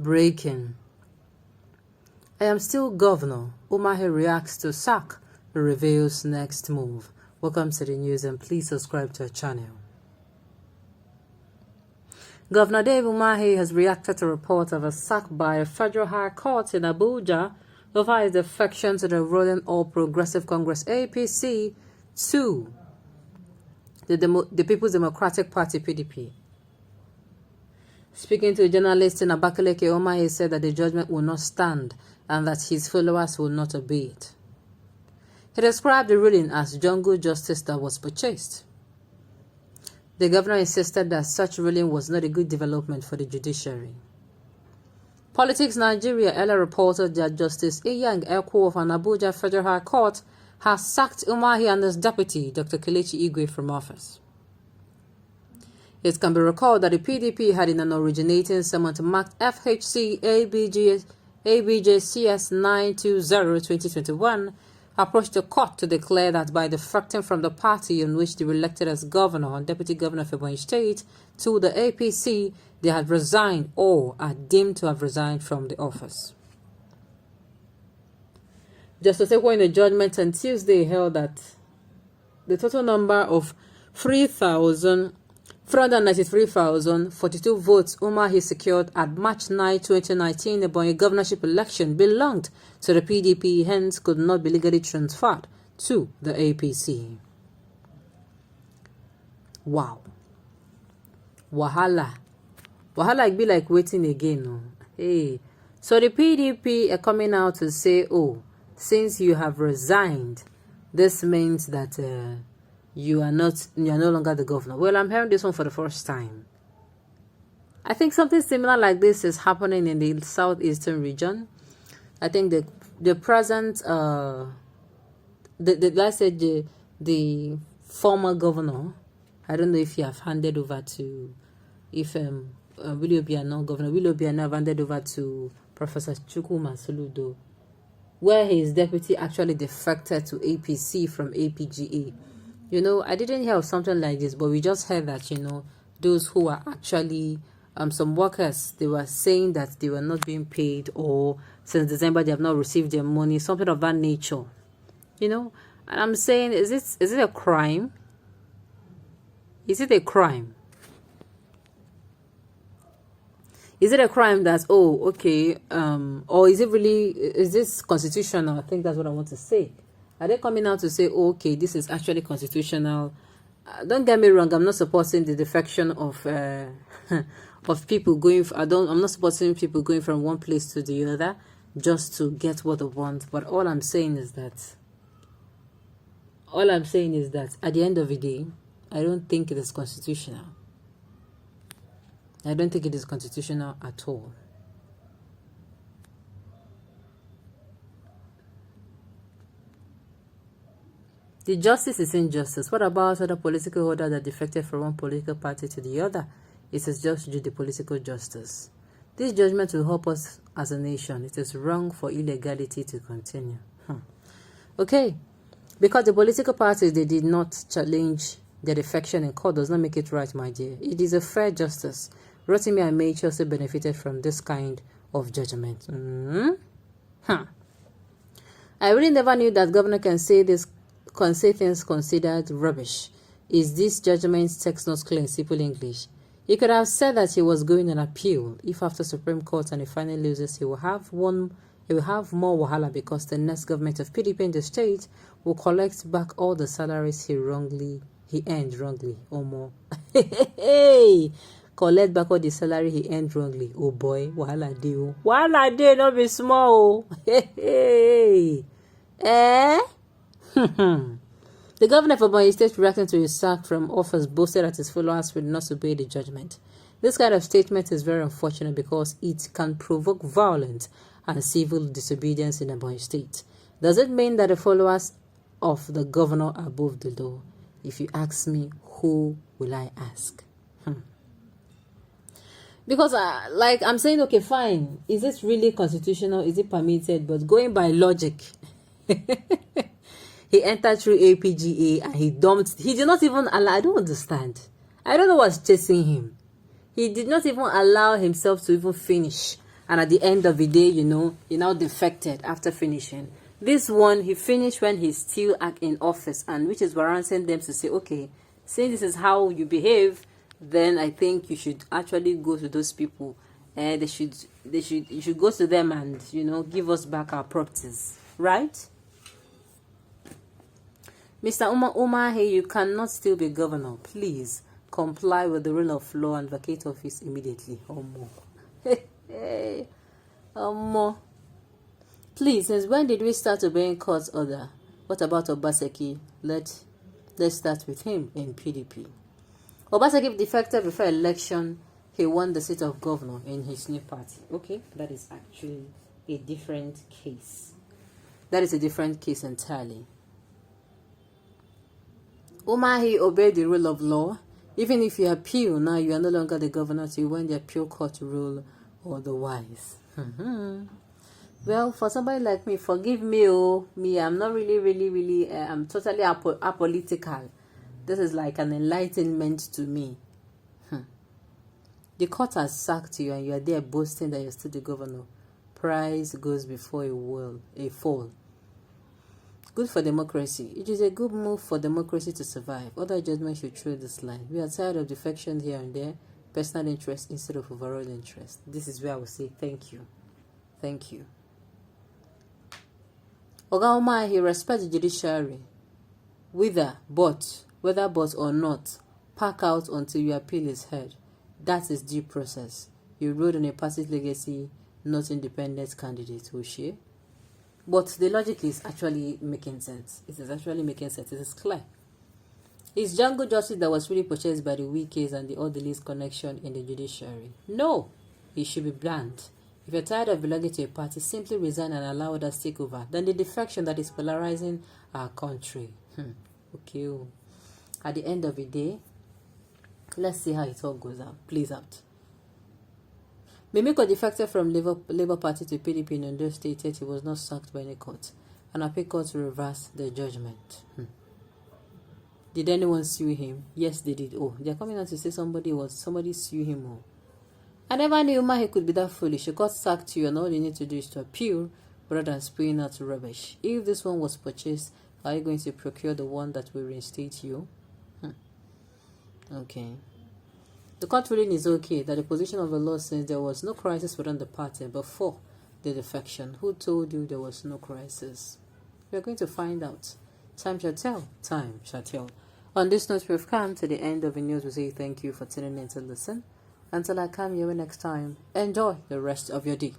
Breaking. I am still governor. Umahi reacts to sack, reveals next move. Welcome to the news and please subscribe to our channel. Governor Dave Umahi has reacted to reports of a sack by a federal high court in Abuja over his defection to the ruling All Progressive Congress APC to the People's Democratic Party PDP. Speaking to a journalist in Abakaleke, Umahi said that the judgment will not stand and that his followers will not obey it. He described the ruling as jungle justice that was purchased. The governor insisted that such ruling was not a good development for the judiciary. Politics Nigeria earlier reported that Justice Iyang Eko of an Abuja Federal High Court has sacked Umahi and his deputy, Dr. Kelechi Igwe, from office. It can be recalled that the PDP had in an originating summons marked FHC ABJCS 920-2021 approached the court to declare that by defecting from the party in which they were elected as governor and deputy governor of Ebonyi State to the APC, they had resigned or are deemed to have resigned from the office. Justice Eko in a judgment on Tuesday held that the total number of 393,042 votes Umahi secured at March 9, 2019 Ebonyi governorship election belonged to the PDP, hence could not be legally transferred to the APC. Wow. Wahala. Wahala be like waiting again. No? Hey. So the PDP are coming out to say, oh, since you have resigned, this means that you are no longer the governor. Well, I'm hearing this one for the first time. I think something similar like this is happening in the southeastern region. I think the present let's say the former governor, I don't know if you have handed over to Willie Obiano, Governor Willie Obiano have handed over to Professor Chukwuma Soludo, where his deputy actually defected to APC from APGA. You know, I didn't hear of something like this, but we just heard that, you know, those who are actually, some workers, they were saying that they were not being paid, or since December they have not received their money, something of that nature. You know, and I'm saying, is it a crime? Is it a crime? Is it a crime that, oh, okay, or is this constitutional? I think that's what I want to say. Are they coming out to say, oh, okay, this is actually constitutional? Don't get me wrong, I'm not supporting the defection of of people going. I'm not supporting people going from one place to the other just to get what they want. But all I'm saying is that at the end of the day, I don't think it is constitutional. I don't think it is constitutional at all. The justice is injustice. What about other political order that defected from one political party to the other? It is just the political justice. This judgment will help us as a nation. It is wrong for illegality to continue. Okay. Because the political parties, they did not challenge their defection in court does not make it right, my dear. It is a fair justice. Rotimi and Mechi also benefited from this kind of judgment. I really never knew that governor can say things considered rubbish. Is this judgment text not clear in simple English? He could have said that he was going on appeal. If after Supreme Court and he finally loses, he will have more wahala because the next government of PDP in the state will collect back all the salaries he earned wrongly or more. Hey, collect back all the salary he earned wrongly. Oh boy, wahala dey. Wahala dey, not be small. Hey. The governor of Ebonyi State, reacting to his sack from office, boasted that his followers would not obey the judgment. This kind of statement is very unfortunate because it can provoke violence and civil disobedience in Ebonyi State. Does it mean that the followers of the governor are above the law? If you ask me, who will I ask? Because, like, I'm saying, okay, fine. Is this really constitutional? Is it permitted? But going by logic, he entered through APGA and he did not even allow, I don't understand. I don't know what's chasing him. He did not even allow himself to even finish And at the end of the day, he now defected after finishing. This one, he finished when he's still in office, and which is warranting them to say, okay, since this is how you behave, then I think you should actually go to those people. You should go to them and, give us back our properties, right? Mr. Umahi, you cannot still be governor. Please comply with the rule of law and vacate office immediately. Please, since when did we start obeying court order? What about Obaseki? Let's start with him in PDP. Obaseki defected before election. He won the seat of governor in his new party. Okay, that is actually a different case. That is a different case entirely. Umahi obeyed the rule of law. Even if you appeal, now you are no longer the governor till when the appeal court rule otherwise. Well, for somebody like me, forgive me, I'm not really, I'm totally apolitical. This is like an enlightenment to me. The court has sacked you and you are there boasting that you're still the governor. Prize goes before a fall. Good for democracy. It is a good move for democracy to survive. Other judgments should throw this line. We are tired of defection here and there, personal interest instead of overall interest. This is where I will say thank you. Thank you. Oga Umahi, respect the judiciary. Whether but or not, pack out until your appeal is heard. That is due process. You rode on a party's legacy, not independent candidate, Oshie. But the logic is actually making sense. It is actually making sense. It is clear. Is Django justice that was really purchased by the Wikis and the Orderly's connection in the judiciary? No. It should be banned. If you're tired of belonging to a party, simply resign and allow others to take over. Then the defection that is polarizing our country. Okay. At the end of the day, let's see how it all plays out. Mimiko defected from Labour Party to PDP in Ondo State, yet he was not sacked by any court. And appeal court reversed the judgment. Did anyone sue him? Yes, they did. Oh, they're coming out to say somebody sue him. Oh. I never knew Umahi could be that foolish. He got sacked you and all you need to do is to appeal rather than spewing out rubbish. If this one was purchased, are you going to procure the one that will reinstate you? Okay. The court ruling is okay that the position of the law says there was no crisis within the party before the defection. Who told you there was no crisis? We are going to find out. Time shall tell. Time shall tell. On this note, we've come to the end of the news. We say thank you for tuning in to listen. Until I come your way next time, enjoy the rest of your day.